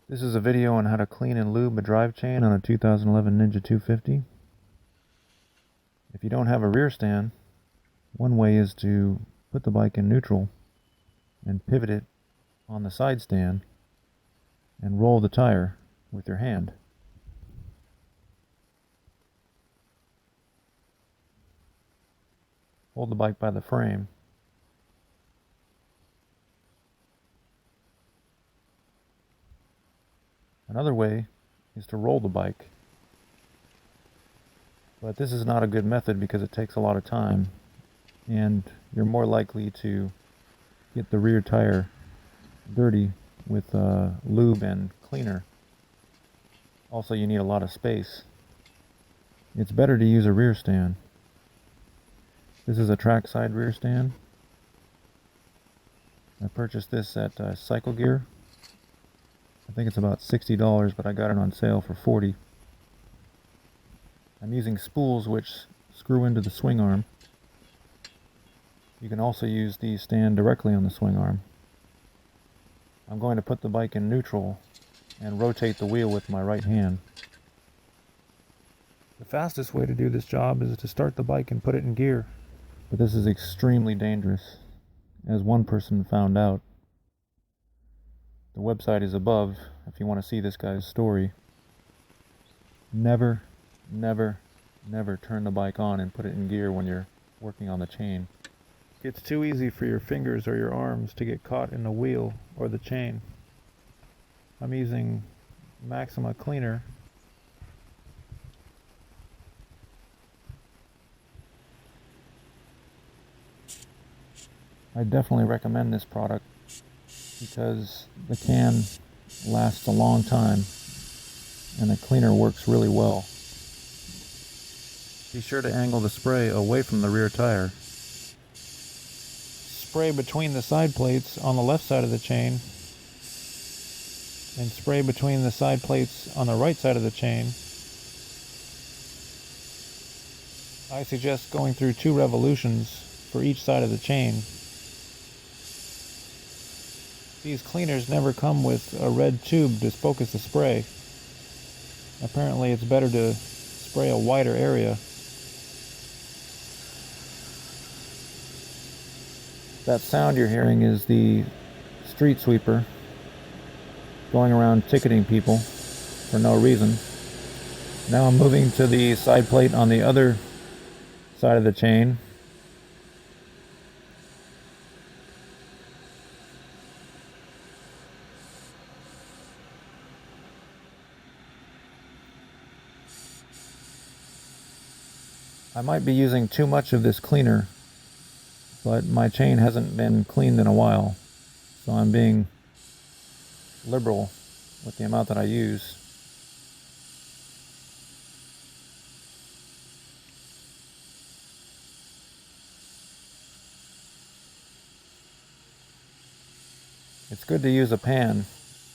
This is a video on how to clean and lube a drive chain on a 2011 Ninja 250. If you don't have a rear stand, one way is to put the bike in neutral and pivot it on the side stand and roll the tire with your hand. Hold the bike by the frame. Another way is to roll the bike, but this is not a good method because it takes a lot of time and you're more likely to get the rear tire dirty with lube and cleaner. Also, you need a lot of space. It's better to use a rear stand. This is a trackside rear stand. I purchased this at Cycle Gear. I think it's about $60, but I got it on sale for $40. I'm using spools which screw into the swing arm. You can also use these stand directly on the swing arm. I'm going to put the bike in neutral and rotate the wheel with my right hand. The fastest way to do this job is to start the bike and put it in gear. But this is extremely dangerous, as one person found out. The website is above if you want to see this guy's story. Never, never, never turn the bike on and put it in gear when you're working on the chain. It's too easy for your fingers or your arms to get caught in the wheel or the chain. I'm using Maxima cleaner. I definitely recommend this product because the can lasts a long time and the cleaner works really well. Be sure to angle the spray away from the rear tire. Spray between the side plates on the left side of the chain and spray between the side plates on the right side of the chain. I suggest going through 2 revolutions for each side of the chain. These cleaners never come with a red tube to focus the spray. Apparently it's better to spray a wider area. That sound you're hearing is the street sweeper going around ticketing people for no reason. Now I'm moving to the side plate on the other side of the chain. I might be using too much of this cleaner, but my chain hasn't been cleaned in a while, so I'm being liberal with the amount that I use. It's good to use a pan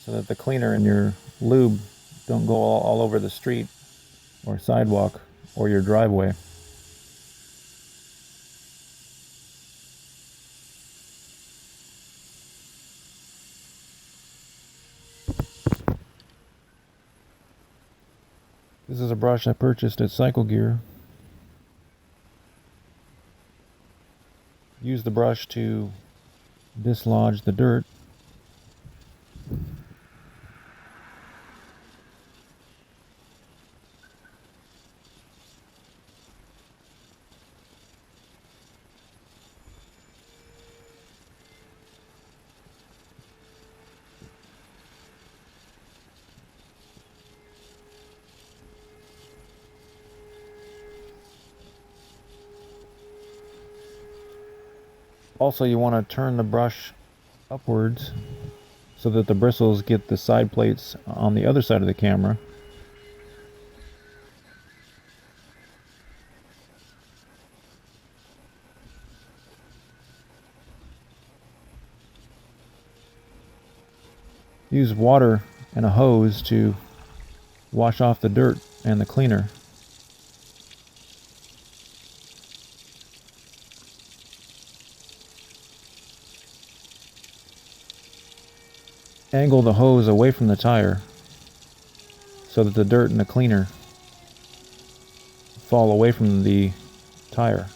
so that the cleaner and your lube don't go all over the street or sidewalk or your driveway. This is a brush I purchased at Cycle Gear. Use the brush to dislodge the dirt. Also, you want to turn the brush upwards so that the bristles get the side plates on the other side of the camera. Use water and a hose to wash off the dirt and the cleaner. angle the hose away from the tire so that the dirt and the cleaner fall away from the tire.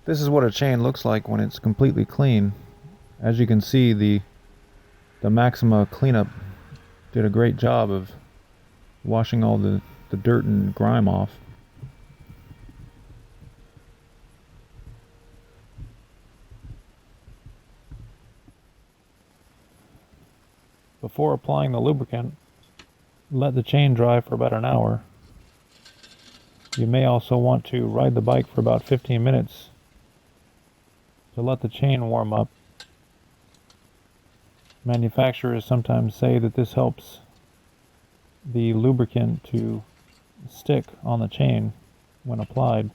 This is what a chain looks like when it's completely clean. As you can see, the Maxima cleanup did a great job of washing all the dirt and grime off. Before applying the lubricant, let the chain dry for about an hour. You may also want to ride the bike for about 15 minutes to let the chain warm up. Manufacturers sometimes say that this helps the lubricant to stick on the chain when applied.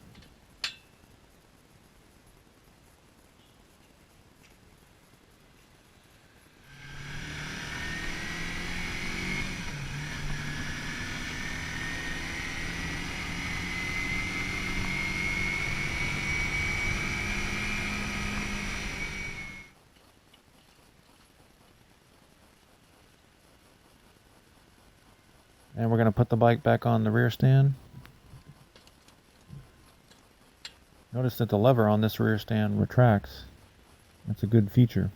And we're going to put the bike back on the rear stand. Notice that the lever on this rear stand retracts. That's a good feature.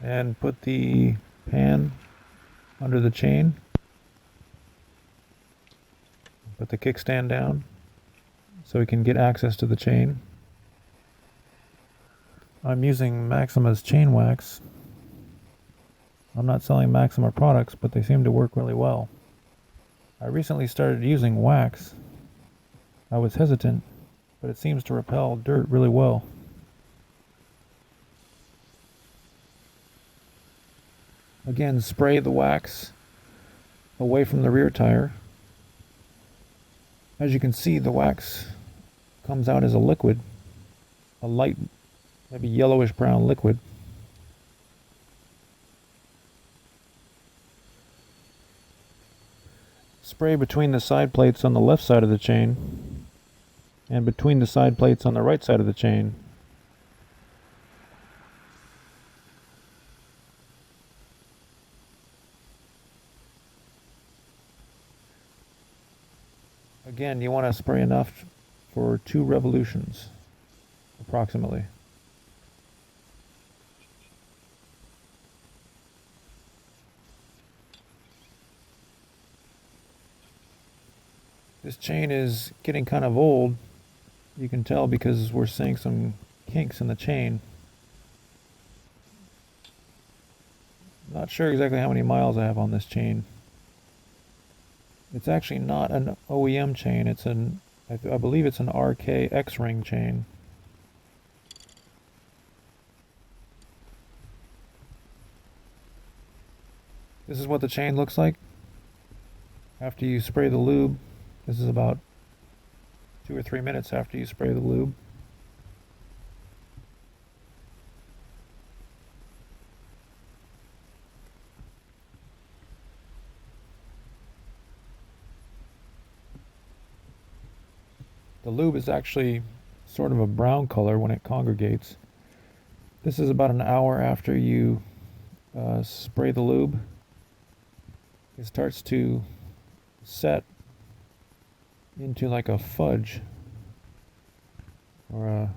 And put the pan under the chain. Put the kickstand down so we can get access to the chain. I'm using Maxima's chain wax. I'm not selling Maxima products, but they seem to work really well. I recently started using wax. I was hesitant, but it seems to repel dirt really well. Again, spray the wax away from the rear tire. As you can see, the wax comes out as a liquid, a light, maybe yellowish brown liquid. Spray between the side plates on the left side of the chain and between the side plates on the right side of the chain. Again, you want to spray enough for 2 revolutions, approximately. This chain is getting kind of old. You can tell because we're seeing some kinks in the chain. Not sure exactly how many miles I have on this chain. It's actually not an OEM chain. It's I believe it's an RK X-ring chain. This is what the chain looks like after you spray the lube. This is about 2 or 3 minutes after you spray the lube. The lube is actually sort of a brown color when it congregates. This is about an hour after you spray the lube. It starts to set into like a fudge or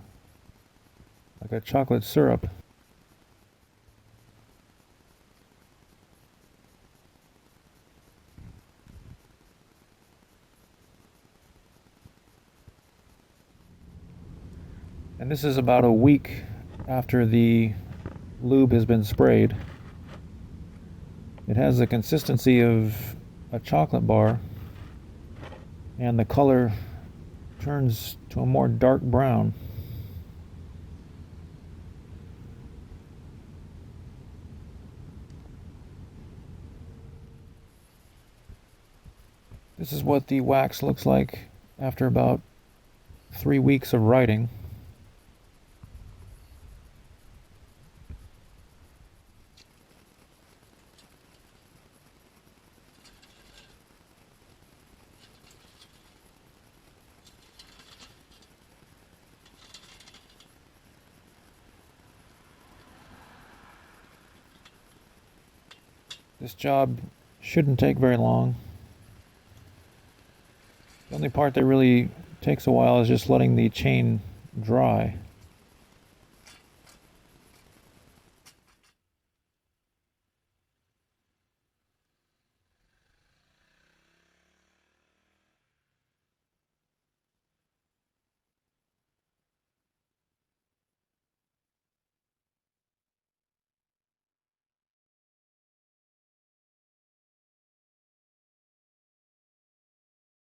like a chocolate syrup. And this is about a week after the lube has been sprayed. It has the consistency of a chocolate bar, and the color turns to a more dark brown. This is what the wax looks like after about 3 weeks of writing. This job shouldn't take very long. The only part that really takes a while is just letting the chain dry.